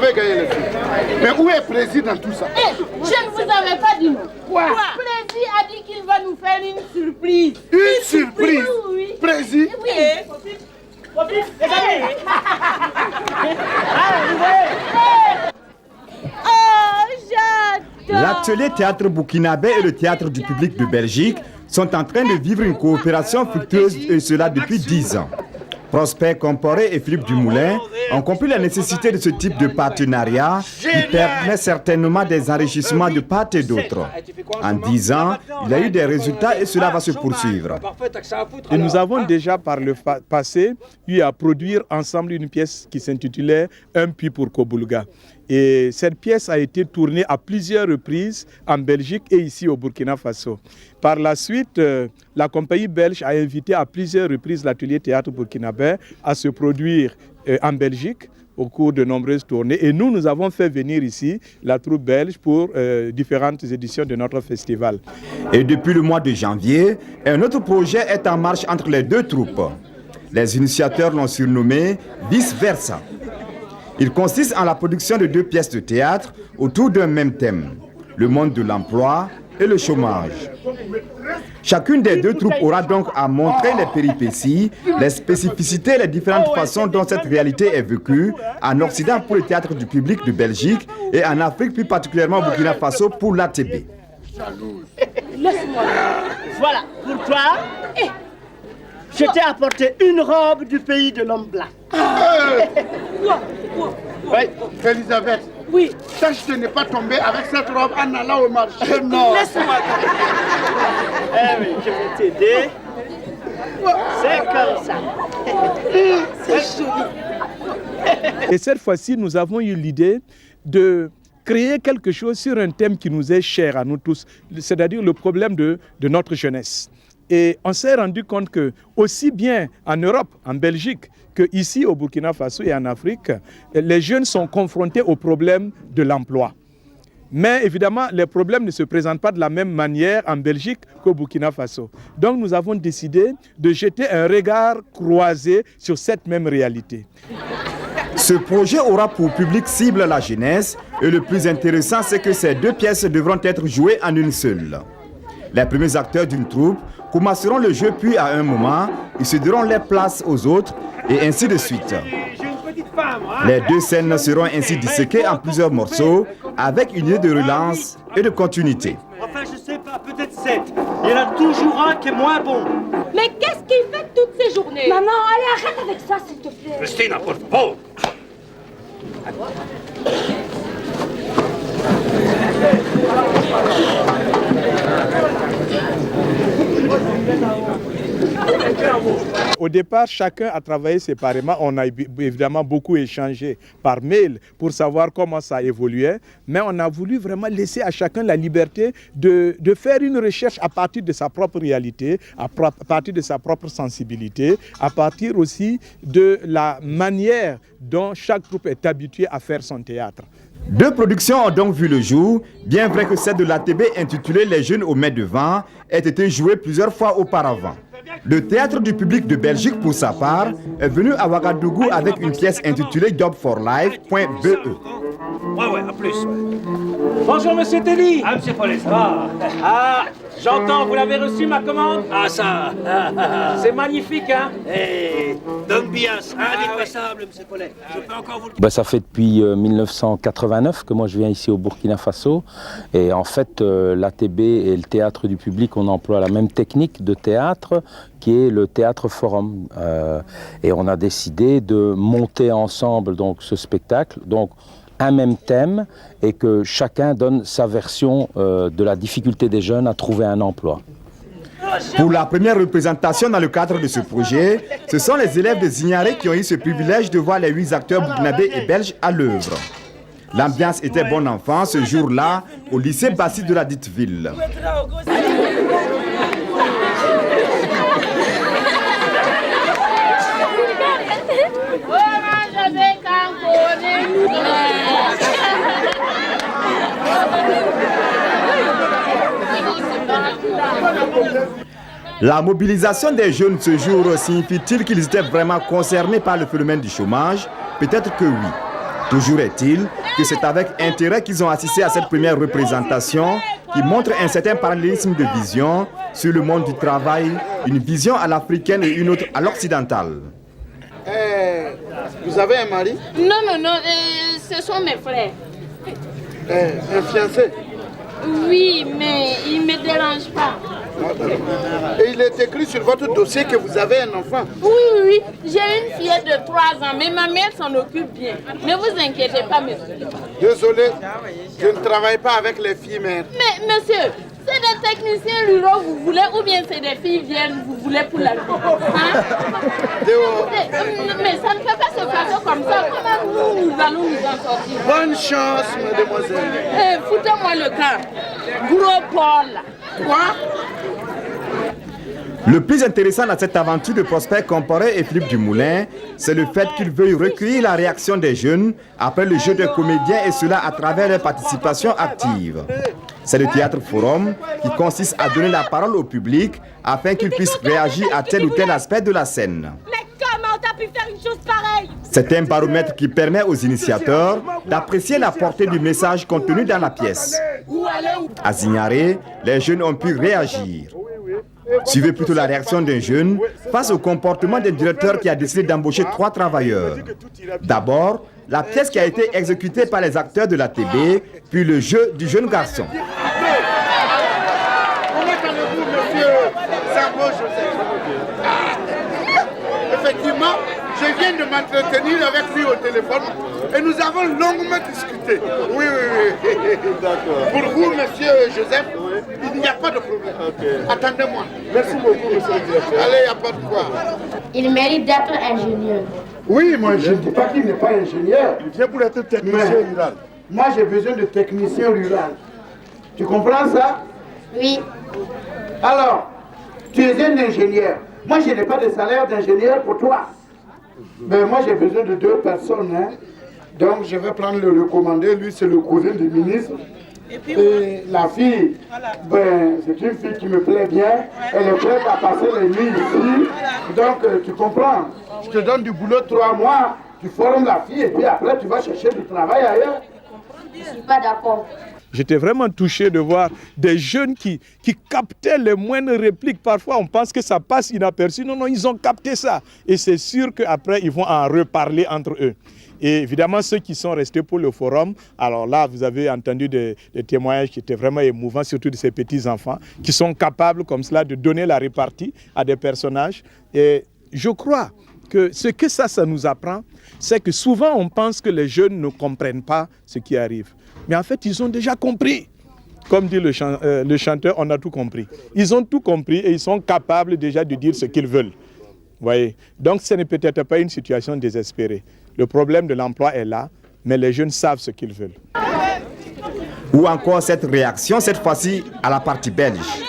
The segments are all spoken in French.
avez gagné les filles. Mais où est Prési dans tout ça? Je ne vous avais pas dit non. Quoi? Prési a dit qu'il va nous faire une surprise. Une surprise? Oui. Prési? Oui. Oh, j'adore. L'atelier théâtre burkinabé et le théâtre du public de Belgique sont en train de vivre une coopération fructueuse et cela depuis 10 ans. Prosper Comporé et Philippe Dumoulin ont compris la nécessité de ce type de partenariat qui permet certainement des enrichissements de part et d'autre. En 10 ans, il y a eu des résultats et cela va se poursuivre. Et nous avons déjà par le passé eu à produire ensemble une pièce qui s'intitulait Un puits pour Kobulga. Et cette pièce a été tournée à plusieurs reprises en Belgique et ici au Burkina Faso. Par la suite, la compagnie belge a invité à plusieurs reprises l'atelier théâtre burkinabé à se produire en Belgique au cours de nombreuses tournées. Et nous avons fait venir ici la troupe belge pour différentes éditions de notre festival. Et depuis le mois de janvier, un autre projet est en marche entre les deux troupes. Les initiateurs l'ont surnommé Vice Versa. Il consiste en la production de 2 pièces de théâtre autour d'un même thème, le monde de l'emploi et le chômage. Chacune des 2 troupes aura donc à montrer les péripéties, les spécificités et les différentes façons dont cette réalité est vécue en Occident pour le théâtre du public de Belgique et en Afrique, plus particulièrement au Burkina Faso pour l'ATB. Laisse-moi. Voilà, pour toi, je t'ai apporté une robe du pays de l'homme blanc. Oui, Elisabeth. Oui. Tâche de ne pas tomber avec cette robe en allant au marché. Non. Laisse-moi. Oui, je vais t'aider. C'est comme ça. C'est joli. Et cette fois-ci, nous avons eu l'idée de créer quelque chose sur un thème qui nous est cher à nous tous, c'est-à-dire le problème de notre jeunesse. Et on s'est rendu compte que, aussi bien en Europe, en Belgique, qu'ici au Burkina Faso et en Afrique, les jeunes sont confrontés au problème de l'emploi. Mais évidemment, les problèmes ne se présentent pas de la même manière en Belgique qu'au Burkina Faso. Donc nous avons décidé de jeter un regard croisé sur cette même réalité. Ce projet aura pour public cible la jeunesse et le plus intéressant, c'est que ces 2 pièces devront être jouées en une seule. Les premiers acteurs d'une troupe commenceront le jeu, puis à un moment, ils céderont les places aux autres et ainsi de suite. Les 2 scènes seront ainsi disséquées en plusieurs morceaux avec une idée de relance et de continuité. Enfin, je sais pas, peut-être 7. Il y en a toujours un qui est moins bon. Mais qu'est-ce qu'il fait toutes ces journées? Maman, allez, arrête avec ça, s'il te plaît. Christina, por favor. Au départ, chacun a travaillé séparément. On a évidemment beaucoup échangé par mail pour savoir comment ça évoluait. Mais on a voulu vraiment laisser à chacun la liberté de faire une recherche à partir de sa propre réalité, à partir de sa propre sensibilité, à partir aussi de la manière dont chaque troupe est habituée à faire son théâtre. 2 productions ont donc vu le jour, bien vrai que celle de l'ATB intitulée Les jeunes aux mains devant ait été jouée plusieurs fois auparavant. Le théâtre du public de Belgique, pour sa part, est venu à Ouagadougou avec une pièce intitulée Job for Life.be. Ouais, à plus. Bonjour, monsieur Telly. Ah, monsieur Paulet, ça va? Ah, j'entends, vous l'avez reçu, ma commande? Ah, ça. C'est magnifique, hein? Hey, donne bien, indépassable, monsieur Paulet. Je peux encore vous le... Ça fait depuis 1989 que moi je viens ici au Burkina Faso. Et en fait, l'ATB et le théâtre du public, on emploie la même technique de théâtre qui est le théâtre forum. Et on a décidé de monter ensemble donc, ce spectacle. Donc, un même thème et que chacun donne sa version de la difficulté des jeunes à trouver un emploi. Pour la première représentation dans le cadre de ce projet, ce sont les élèves de Zignaré qui ont eu ce privilège de voir les 8 acteurs burkinabés et belges à l'œuvre. L'ambiance était bon enfant ce jour-là au lycée Bassi de la dite ville. La mobilisation des jeunes ce jour signifie-t-il qu'ils étaient vraiment concernés par le phénomène du chômage? Peut-être que oui. Toujours est-il que c'est avec intérêt qu'ils ont assisté à cette première représentation qui montre un certain parallélisme de vision sur le monde du travail, une vision à l'africaine et une autre à l'occidentale. Vous avez un mari? Non, ce sont mes frères. Un fiancé? Oui, mais il ne me dérange pas. Et il est écrit sur votre dossier que vous avez un enfant? Oui. J'ai une fillette de 3 ans, mais ma mère s'en occupe bien. Ne vous inquiétez pas, monsieur. Désolé, je ne travaille pas avec les filles mères. Mais monsieur, c'est des techniciens ruraux vous voulez ou bien c'est des filles vierges vous voulez pour la vie, hein? Mais ça ne peut pas se passer comme ça. Comment nous allons nous en sortir? Bonne chance, mademoiselle. Foutez-moi le camp. Gros Paul là. Quoi? Le plus intéressant dans cette aventure de Prosper Compaoré et Philippe Dumoulin, c'est le fait qu'ils veuillent recueillir la réaction des jeunes après le jeu des comédiens et cela à travers leur participation active. C'est le théâtre forum qui consiste à donner la parole au public afin qu'il puisse réagir à tel ou tel aspect de la scène. Mais comment t'as pu faire une chose pareille? C'est un baromètre qui permet aux initiateurs d'apprécier la portée du message contenu dans la pièce. À Zignaré, les jeunes ont pu réagir. Suivez plutôt la réaction d'un jeune face au comportement d'un directeur qui a décidé d'embaucher 3 travailleurs. D'abord, la pièce qui a été exécutée par les acteurs de la TB, puis le jeu du jeune garçon. Comment allez-vous, monsieur Sambo Joseph? Effectivement, je viens de m'entretenir avec lui au téléphone et nous avons longuement discuté. Oui. D'accord. Pour vous, monsieur Joseph, il n'y a pas de problème. Attendez-moi. Merci beaucoup, monsieur le directeur. Allez, il n'y a pas de quoi. Il mérite d'être ingénieur. Oui, moi je ne dis pas qu'il n'est pas ingénieur. Il vient pour être technicien rural. Moi j'ai besoin de technicien rural. Tu comprends ça? Oui. Alors, tu es un ingénieur. Moi je n'ai pas de salaire d'ingénieur pour toi. Mais moi j'ai besoin de 2 personnes. Hein. Donc je vais prendre le recommandé. Lui c'est le cousin du ministre. Et la fille, ben, c'est une fille qui me plaît bien. Elle est prête à passer les nuits ici. Donc tu comprends. Je te donne du boulot 3 mois, tu formes la fille et puis après tu vas chercher du travail ailleurs. Je ne suis pas d'accord. J'étais vraiment touché de voir des jeunes qui captaient les moindres répliques. Parfois, on pense que ça passe inaperçu. Non, ils ont capté ça. Et c'est sûr qu'après, ils vont en reparler entre eux. Et évidemment, ceux qui sont restés pour le forum, alors là, vous avez entendu des témoignages qui étaient vraiment émouvants, surtout de ces petits-enfants, qui sont capables comme cela de donner la répartie à des personnages. Et je crois que ce que ça nous apprend, c'est que souvent on pense que les jeunes ne comprennent pas ce qui arrive. Mais en fait, ils ont déjà compris. Comme dit le chanteur, on a tout compris. Ils ont tout compris et ils sont capables déjà de dire ce qu'ils veulent. Voyez. Donc ce n'est peut-être pas une situation désespérée. Le problème de l'emploi est là, mais les jeunes savent ce qu'ils veulent. Ou encore cette réaction, cette fois-ci à la partie belge.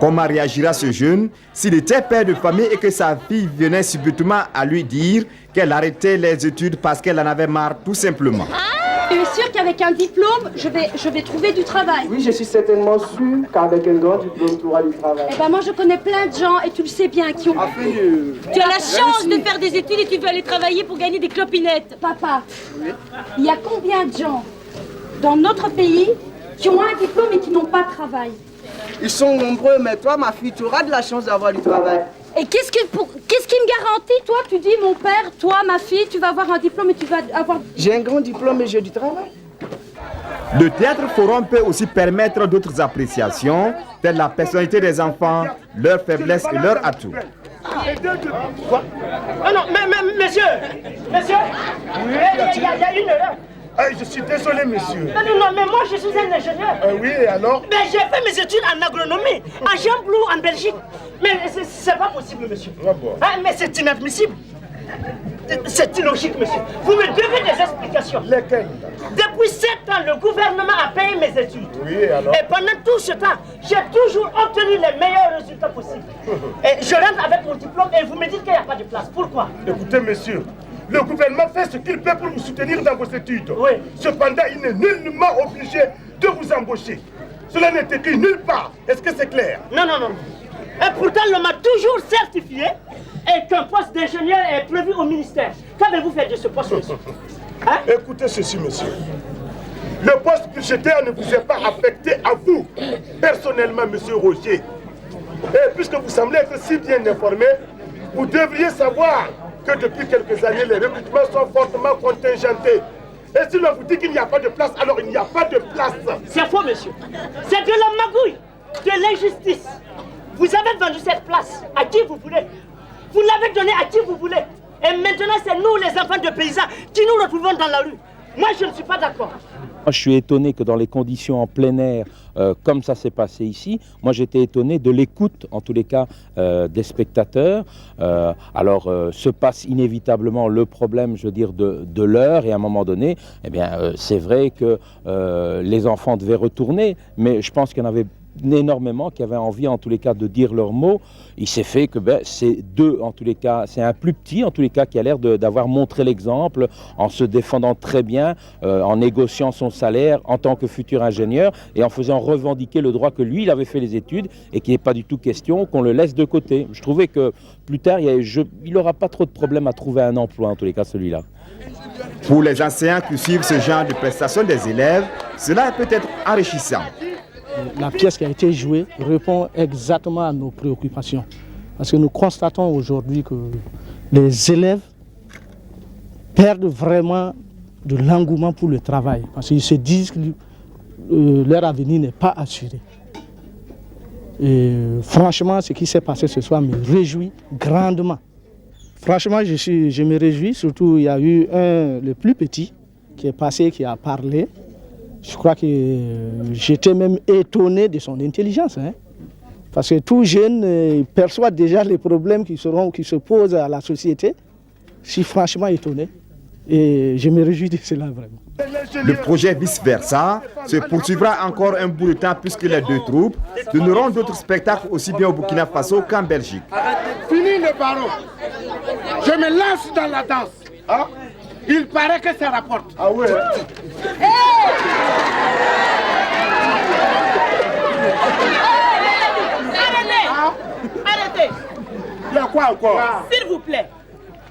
Comment réagira ce jeune s'il était père de famille et que sa fille venait subitement à lui dire qu'elle arrêtait les études parce qu'elle en avait marre tout simplement? Tu es sûr qu'avec un diplôme, je vais trouver du travail? Oui, je suis certainement sûr qu'avec un grand diplôme, tu auras du travail. Eh ben moi, je connais plein de gens, et tu le sais bien, qui ont... Tu as la chance de faire des études et tu veux aller travailler pour gagner des clopinettes. Papa, il y a combien de gens dans notre pays qui ont un diplôme et qui n'ont pas de travail? Ils sont nombreux, mais toi, ma fille, tu auras de la chance d'avoir du travail. Et qu'est-ce qui me garantit, toi? Tu dis, mon père, toi, ma fille, tu vas avoir un diplôme et tu vas avoir... J'ai un grand diplôme et j'ai du travail. Le théâtre forum peut aussi permettre d'autres appréciations, telles la personnalité des enfants, leurs faiblesses et leurs atouts. Quoi? Non, mais monsieur, il y a une erreur. Je suis désolé, monsieur. Non, mais moi je suis un ingénieur. Oui, et alors? Mais j'ai fait mes études en agronomie, à Jean-Blou, en Belgique. Mais c'est pas possible, monsieur. Mais c'est inadmissible. C'est illogique, monsieur. Vous me devez des explications. Lesquelles? Depuis 7 ans, le gouvernement a payé mes études. Oui, et alors? Et pendant tout ce temps, j'ai toujours obtenu les meilleurs résultats possibles. Et je rentre avec mon diplôme et vous me dites qu'il n'y a pas de place. Pourquoi? Écoutez, monsieur, le gouvernement fait ce qu'il peut pour vous soutenir dans vos études. Oui. Cependant, il n'est nullement obligé de vous embaucher. Cela n'est écrit nulle part. Est-ce que c'est clair? Non. Et pourtant, l'on m'a toujours certifié et qu'un poste d'ingénieur est prévu au ministère. Qu'avez-vous fait de ce poste, monsieur? Hein? Écoutez ceci, monsieur. Le poste budgétaire ne vous est pas affecté à vous, personnellement, monsieur Roger. Et puisque vous semblez être si bien informé, vous devriez savoir que depuis quelques années, les recrutements sont fortement contingentés. Et si l'on vous dit qu'il n'y a pas de place, alors il n'y a pas de place. C'est faux, monsieur. C'est de la magouille, de l'injustice. Vous avez vendu cette place à qui vous voulez. Vous l'avez donnée à qui vous voulez. Et maintenant, c'est nous, les enfants de paysans, qui nous retrouvons dans la rue. Moi, je ne suis pas d'accord. Moi, je suis étonné que dans les conditions en plein air, comme ça s'est passé ici, moi j'étais étonné de l'écoute, en tous les cas, des spectateurs. Alors, se passe inévitablement le problème, je veux dire, de l'heure, et à un moment donné, eh bien, c'est vrai que les enfants devaient retourner, mais je pense qu'il y en avait énormément qui avaient envie en tous les cas de dire leurs mots. Il s'est fait que c'est deux en tous les cas, c'est un plus petit en tous les cas qui a l'air d'avoir montré l'exemple en se défendant très bien, en négociant son salaire en tant que futur ingénieur et en faisant revendiquer le droit que lui il avait fait les études et qu'il n'est pas du tout question qu'on le laisse de côté. Je trouvais que plus tard il n'aura pas trop de problème à trouver un emploi en tous les cas celui-là. Pour les enseignants qui suivent ce genre de prestations des élèves, cela peut être enrichissant. La pièce qui a été jouée répond exactement à nos préoccupations. Parce que nous constatons aujourd'hui que les élèves perdent vraiment de l'engouement pour le travail. Parce qu'ils se disent que leur avenir n'est pas assuré. Et franchement, ce qui s'est passé ce soir me réjouit grandement. Franchement, je me réjouis. Surtout, il y a eu le plus petit, qui est passé, qui a parlé. Je crois que j'étais même étonné de son intelligence. Hein? Parce que tout jeune perçoit déjà les problèmes qui se posent à la société. Je suis franchement étonné. Et je me réjouis de cela vraiment. Le projet vice-versa se poursuivra encore un bout de temps puisque les deux troupes donneront d'autres spectacles aussi bien au Burkina Faso qu'en Belgique. Fini le barreau. Je me lance dans la danse. Hein? Il paraît que ça rapporte. Ah ouais. Arrêtez. Il y a quoi encore? S'il vous plaît.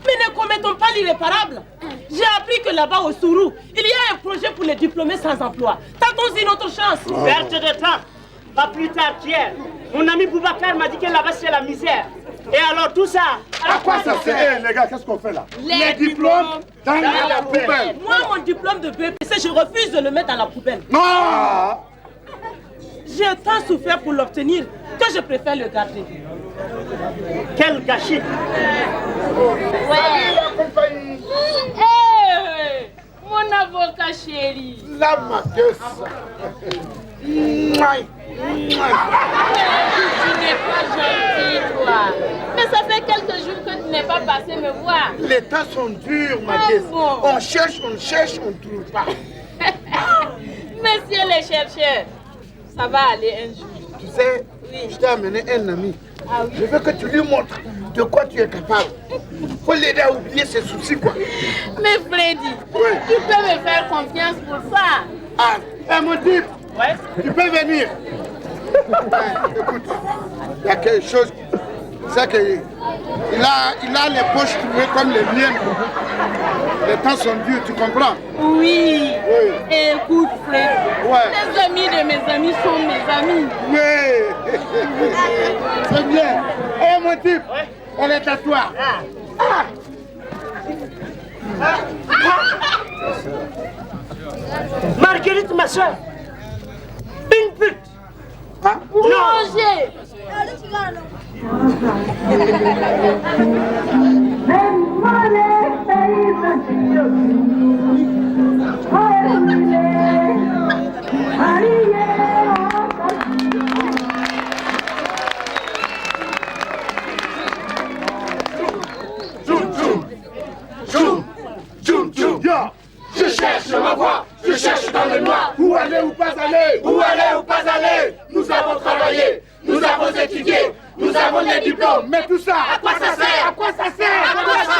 Mais ne commettons pas l'irréparable. J'ai appris que là-bas au Sourou, il y a un projet pour les diplômés sans emploi. Tentons une autre chance. Perte de temps. Pas plus tard qu'hier. Mon ami Boubacar m'a dit que là-bas c'est la misère. Et alors tout ça, à quoi ça sert? Les gars, qu'est-ce qu'on fait là? Les diplômes dans la poubelle. Moi, mon diplôme de BPC, je refuse de le mettre dans la poubelle. Non! J'ai tant souffert pour l'obtenir que je préfère le garder. Quel gâchis! Hey, mon avocat chéri. La maqueuse. Tu n'es pas gentil, toi. Mais ça fait quelques jours que tu n'es pas passé me voir. Les temps sont durs, Maguès. Bon. On cherche, on ne trouve pas. Monsieur le chercheur, ça va aller un jour. Tu sais, je t'ai amené un ami. Ah oui? Je veux que tu lui montres de quoi tu es capable. Faut l'aider à oublier ses soucis, quoi. Mais Freddy, tu peux me faire confiance pour ça. Ah, mon type, tu peux venir. Écoute, il y a quelque chose. C'est qu'il a les poches trouées comme les miennes. Les temps sont durs, tu comprends? Oui. Écoute, Freddy, les amis de mes amis sont mes amis. Oui. C'est bien. Eh, mon type, elle est à toi. Marguerite, ma soeur, une pute. Hein? Roger. Je cherche ma voie, je cherche dans le noir. Où aller ou pas aller? Où aller ou pas aller? Nous avons travaillé, nous avons étudié, nous avons les diplômes. Mais tout ça, à quoi ça sert? À quoi ça sert? À quoi ça